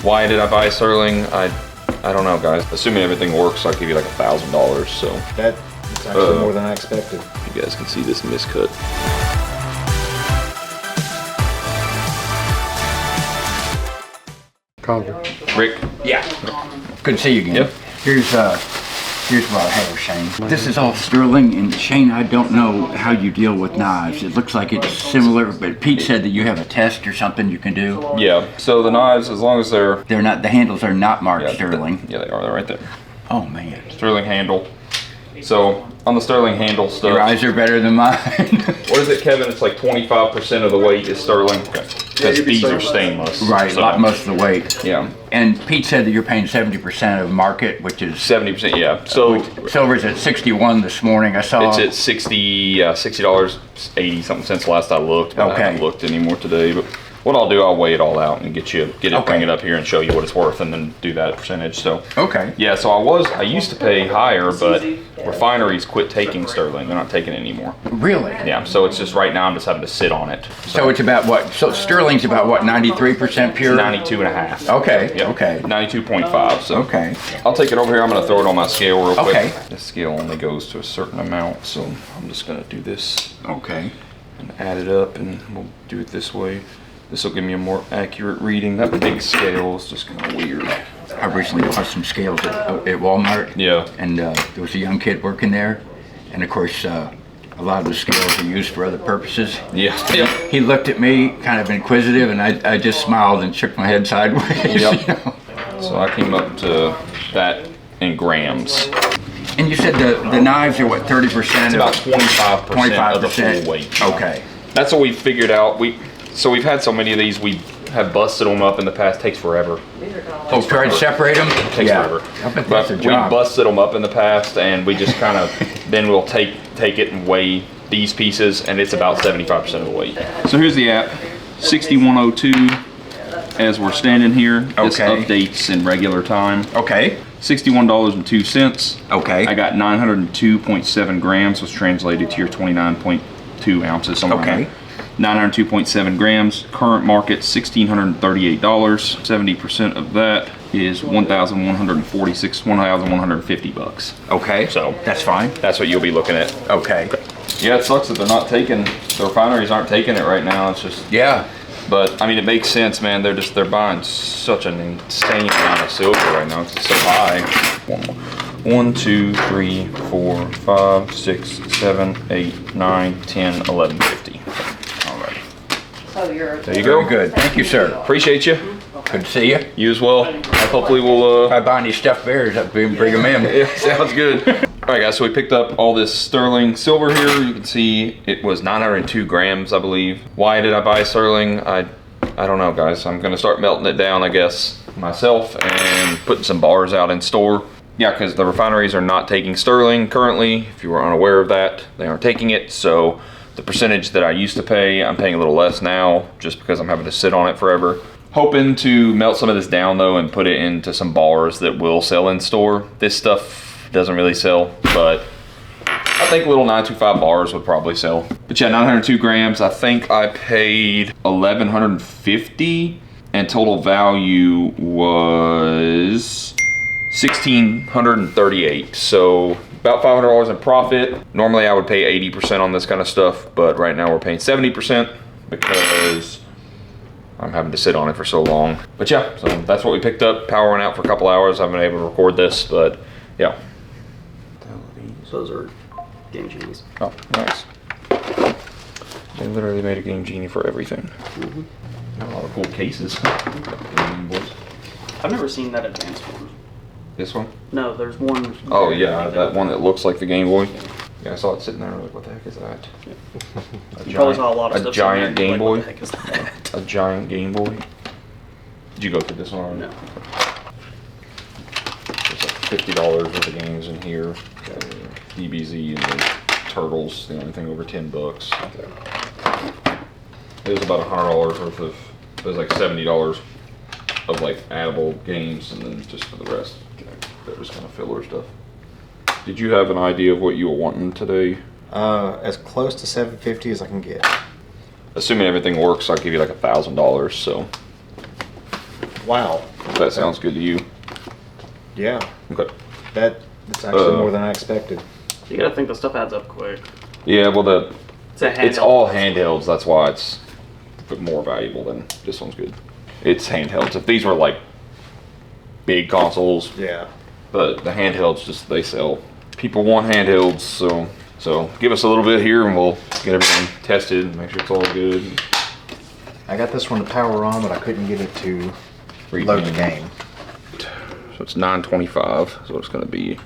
Why did I buy sterling? I don't know, guys. Assuming everything works, I'll give you like $1,000. So that's actually more than I expected. You guys can see this miscut. Rick? Yeah. Good to see you again. Yep. Here's what I have, Shane. This is all sterling, and Shane, I don't know how you deal with knives. It looks like it's similar, but Pete said that you have a test or something you can do. Yeah, so the knives, as long as they're not, the handles are not marked sterling. Yeah, they are. They're right there. Oh, man. Sterling handle. So, on the sterling handle stuff. Your eyes are better than mine. What is it, Kevin? It's like 25% of the weight is sterling. Because these are stainless. Right, so. most of the weight. Yeah. And Pete said that you're paying 70% of market, which is 70%. Yeah. So silver's at 61 this morning. I saw it's at $60, 80 something cents last I looked. But I haven't looked anymore today. But what I'll do, I'll weigh it all out and bring it up here and show you what it's worth, and then do that percentage. So yeah. So I used to pay higher, but refineries quit taking sterling. They're not taking it anymore. Really? Yeah. So it's just right now I'm just having to sit on it. So it's about what? So sterling's about what? 93% pure. 92.5. Okay. Yep. Okay. 92.5. So okay. I'll take it over here. I'm gonna throw it on my scale real quick. Okay. The scale only goes to a certain amount, so I'm just gonna do this. Okay. And add it up, and we'll do it this way. This will give me a more accurate reading. That big scale is just kind of weird. I recently bought some scales at Walmart. Yeah. And there was a young kid working there, and of course a lot of the scales are used for other purposes. Yeah. He looked at me kind of inquisitive, and I just smiled and shook my head sideways. Yep. You know? So I came up to that in grams. And you said the knives are what, 30%? It's about 25% of the full weight. Okay. That's what we figured out. So we've had so many of these, we have busted them up in the past. Takes forever. Oh, try to separate them? Takes forever. I bet that's a job. We busted them up in the past, and we just kind of, then we'll take it and weigh these pieces, and it's about 75% of the weight. So here's the app, 6102, as we're standing here. This updates in regular time. Okay. $61.02. Okay. I got 902.7 grams, was translated to your 29.2 ounces. Somewhere okay. 902.7 grams. Current market $1,638. 70% of that is $1,150. Okay. So that's fine. That's what you'll be looking at. Okay. Yeah, it sucks that they're not taking. The refineries aren't taking it right now. It's just But I mean, it makes sense, man. They're buying such an insane amount of silver right now. It's so high. 1, 2, 3, 4, 5, 6, 7, 8, 9, 10, 11, 50. All right. There you go. Very good. Thank you, sir. Appreciate you. Good to see you. You as well. Hopefully we'll. If I buy any stuffed bears, I'll bring them in. Yeah, sounds good. All right, guys. So we picked up all this sterling silver here. You can see it was 902 grams, I believe. Why did I buy sterling? I don't know, guys. I'm gonna start melting it down, I guess, myself, and putting some bars out in store. Yeah, because the refineries are not taking sterling currently. If you were unaware of that, they aren't taking it. So the percentage that I used to pay, I'm paying a little less now, just because I'm having to sit on it forever. Hoping to melt some of this down though and put it into some bars that will sell in store. This stuff doesn't really sell, but I think little 925 bars would probably sell. But yeah, 902 grams. I think I paid $1,150, and total value was $1,638. So about $500 in profit. Normally I would pay 80% on this kind of stuff, but right now we're paying 70% because I'm having to sit on it for so long. But yeah, so that's what we picked up. Power went out for a couple hours. I haven't been able to record this, but yeah. Those are Game Genies. Oh, nice. They literally made a Game Genie for everything. Got a lot of cool cases. I've never seen that advanced one. This one? No, there's one. Oh yeah, that one that looks like the Game Boy. Yeah, I saw it sitting there. Like, what the heck is that? You probably saw a lot of stuff. A giant Game Boy. What the heck is that? A giant Game Boy. Did you go through this one? No. There's like $50 worth of games in here. DBZ and the Turtles, the only thing over $10. It was about $100 worth of. It was like $70 of like addable games, and then just for the rest, that was kind of filler stuff. Did you have an idea of what you were wanting today? As close to $750 as I can get. Assuming everything works, I'll give you like $1,000. So Wow. If that sounds good to you. Yeah. Okay. That's actually more than I expected. You gotta think the stuff adds up quick. Yeah, well, It's a handheld. it's all handhelds. That's why it's more valuable than this one's good. It's handhelds. If these were like big consoles, Yeah. but the handhelds they sell. People want handhelds, so give us a little bit here and we'll get everything tested and make sure it's all good. I got this one to power on, but I couldn't get it to load the game. So it's $9.25 is what it's going to be.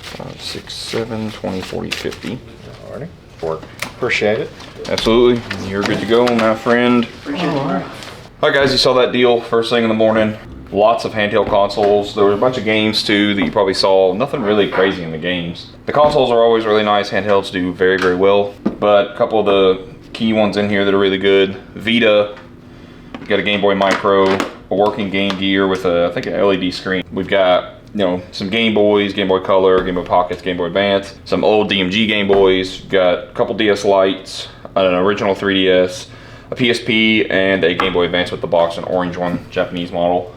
5, 6, 7, 20, 40, 50. Alrighty. Work. Appreciate it. Absolutely. You're good to go, my friend. Appreciate it. Alright guys, you saw that deal first thing in the morning. Lots of handheld consoles. There were a bunch of games too that you probably saw. Nothing really crazy in the games. The consoles are always really nice. Handhelds do very, very well. But a couple of the key ones in here that are really good. Vita, got a Game Boy Micro, a working Game Gear with I think an LED screen. We've got, some Game Boys, Game Boy Color, Game Boy Pockets, Game Boy Advance, some old DMG Game Boys. We've got a couple DS Lites, an original 3DS, a PSP, and a Game Boy Advance with the box, an orange one, Japanese model.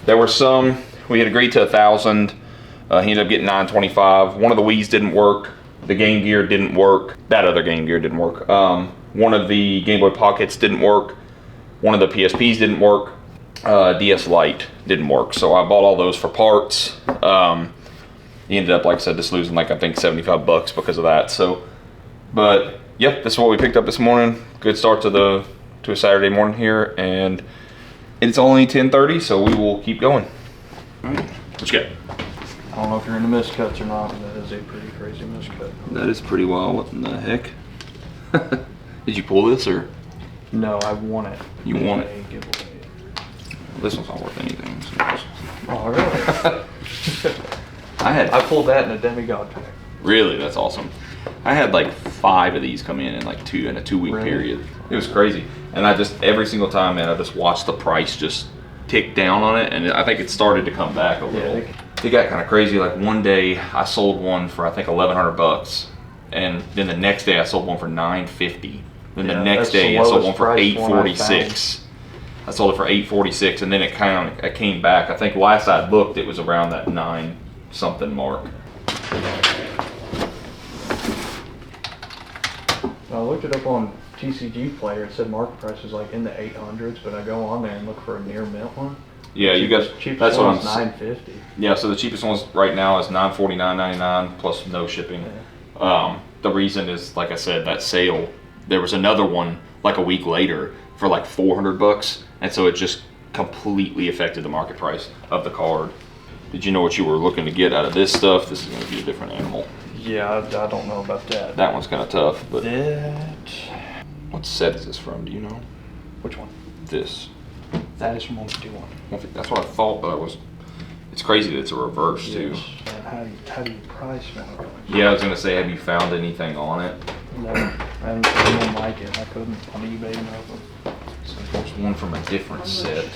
There were some, we had agreed to 1,000. He ended up getting 925. One of the Wii's didn't work. The Game Gear didn't work. That other Game Gear didn't work. One of the Game Boy Pockets didn't work. One of the PSPs didn't work. DS Lite didn't work. So I bought all those for parts. He ended up, like I said, just losing I think $75 because of that. So, but yep, this is what we picked up this morning. Good start to a Saturday morning here, and it's only 10:30, so we will keep going. All right, what you got? I don't know if you're into miscuts or not, but that is a pretty crazy miscut. That is pretty wild. What in the heck? Did you pull this or? No, I won it. You won it? A giveaway. This one's not worth anything. So Oh, really? I I pulled that in a demigod pack. really, that's awesome. I had like 5 of these come in a 2-week Really? period. It was crazy. And I just, every single time, man, I just watched the price just tick down on it. And I think it started to come back a little. It got kind of crazy. Like one day I sold one for, I think, $1,100. And then the next day I sold one for $950. Then the next that's the day I sold one lowest for price one I $846. I sold it for $846, and then it came back. I think last I looked, it was around that 9 something mark. I looked it up on TCG Player. It said market price is like in the 800s, but I go on there and look for a near mint one. Yeah, you guys. Cheapest That's what one I'm. is $950. Yeah, so the cheapest ones right now is $949.99 plus no shipping. Yeah. The reason is, like I said, that sale. There was another one like a week later for like $400, and so it just completely affected the market price of the card. Did you know what you were looking to get out of this stuff? This is going to be a different animal. Yeah, I don't know about that. That one's kind of tough, but That. what set is this from? Do you know? Which one? This. That is from 151. That's what I thought, but it's crazy that it's a reverse too. Yes. And how do you price one? Yeah, I was gonna say, have you found anything on it? No, I haven't seen one like it. I couldn't on eBay or nothing. So there's one from a different set.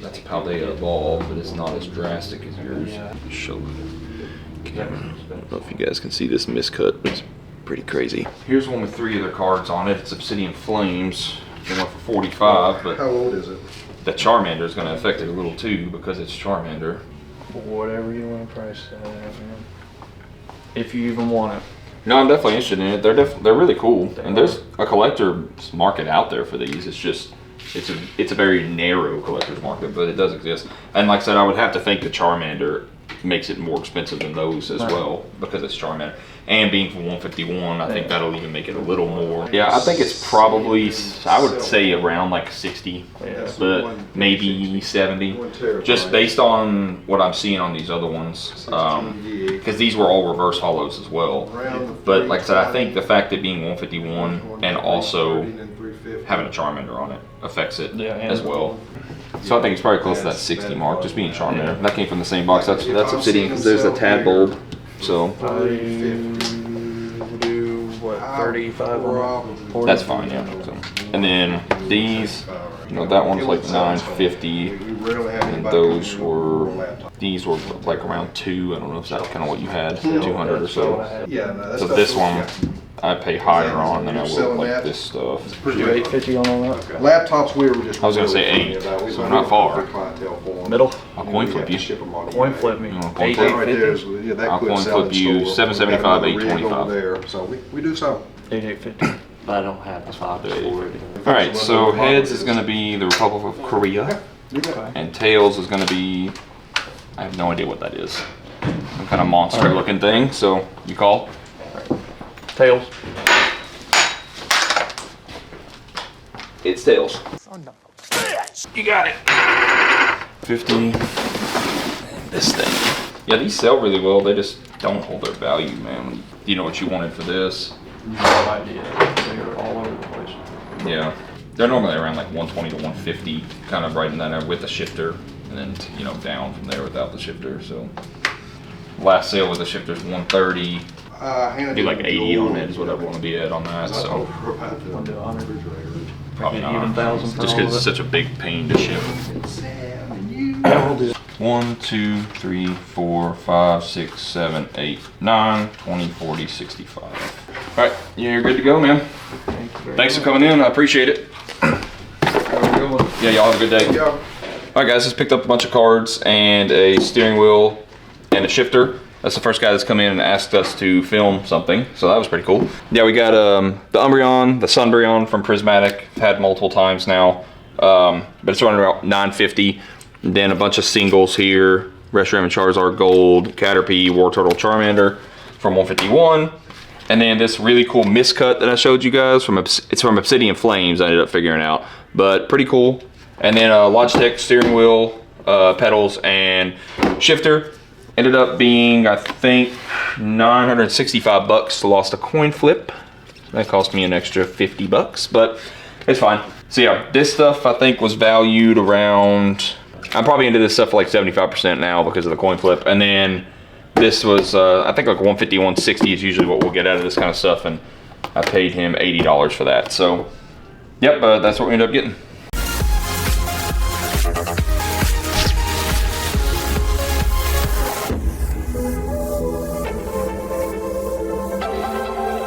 That's Paldea Evolved, but it's not as drastic as yours. Yeah. Show the camera. I don't know if you guys can see this miscut. It's pretty crazy. Here's one with 3 other cards on it. It's Obsidian Flames. It went for 45, but How old is it? the Charmander is gonna affect it a little too because it's Charmander. Whatever you want to price that at, man. If you even want it. No, I'm definitely interested in it. They're really cool, and there's a collector's market out there for these. It's just it's a very narrow collector's market, but it does exist. And like I said, I would have to think the Charmander makes it more expensive than those as well because it's Charmander. And being from 151, I think that'll even make it a little more. Yeah, I think it's probably, I would say around like 60, but maybe 70, just based on what I'm seeing on these other ones, because these were all reverse hollows as well. But like I said, I think the fact that being 151 and also having a Charmander on it affects it as well. So I think it's probably close to that 60 mark, just being Charmander. That came from the same box. That's Obsidian because there's a Tad Bulb. So do what, 35 on it? that's fine, yeah. So, and then these, that one's like 950, and these were like around 2. I don't know if that's kind of what you had, 200 or so. So this one, I pay higher on than I You're would selling like that? this stuff. Pretty Do good. 850 on all that. Laptops, we were just. I was gonna say really 8, about. We so might not have far. good clientele for 'em. Middle. I'll You know, coin we flip have to you. ship 'em on the Coin way. flip me. You want 8, coin flip? Right there 850. is, yeah, that I'll quit coin selling flip you store. 775, We got another rig 825. over there, so we do so. 850. But I don't have the box for it. All right, so heads is gonna be the Republic of Korea, You bet. and tails is gonna be, I have no idea what that is. Some kind of monster looking thing, so you call? Tails. It's tails. You got it. 50. And this thing. Yeah, these sell really well. They just don't hold their value, man. You know what you wanted for this? No idea. They're all over the place. Yeah. They're normally around like 120 to 150, kind of right in that with the shifter, and then you know down from there without the shifter. So last sale with the shifter is 130. Do like 80 on it is what I want to be at on that. So One to 100. probably Even not. 1,000 for Just all because of it's it. such a big pain to ship. 1, 2, 3, 4, 5, 6, 7, 8, 9, 20, 40, 65. All right, you're good to go, man. Thanks for coming in. I appreciate it. Yeah, y'all have a good day. Yeah. All right, guys, just picked up a bunch of cards and a steering wheel and a shifter. That's the first guy that's come in and asked us to film something, so that was pretty cool. Yeah, we got the Umbreon, the Sunbreon from Prismatic. Had multiple times now, but it's running about $950. And then a bunch of singles here: Reshiram and Charizard Gold, Caterpie, Wartortle, Charmander from 151. And then this really cool miscut that I showed you guys it's from Obsidian Flames. I ended up figuring out, but pretty cool. And then a Logitech steering wheel, pedals, and shifter. Ended up being, I think, 965 bucks. Lost a coin flip. That cost me an extra 50 bucks, but it's fine. So yeah, this stuff I think was valued around, I'm probably into this stuff for like 75% now because of the coin flip. And then this was, I think like 150, 160 is usually what we'll get out of this kind of stuff. And I paid him $80 for that. So, yep, that's what we ended up getting.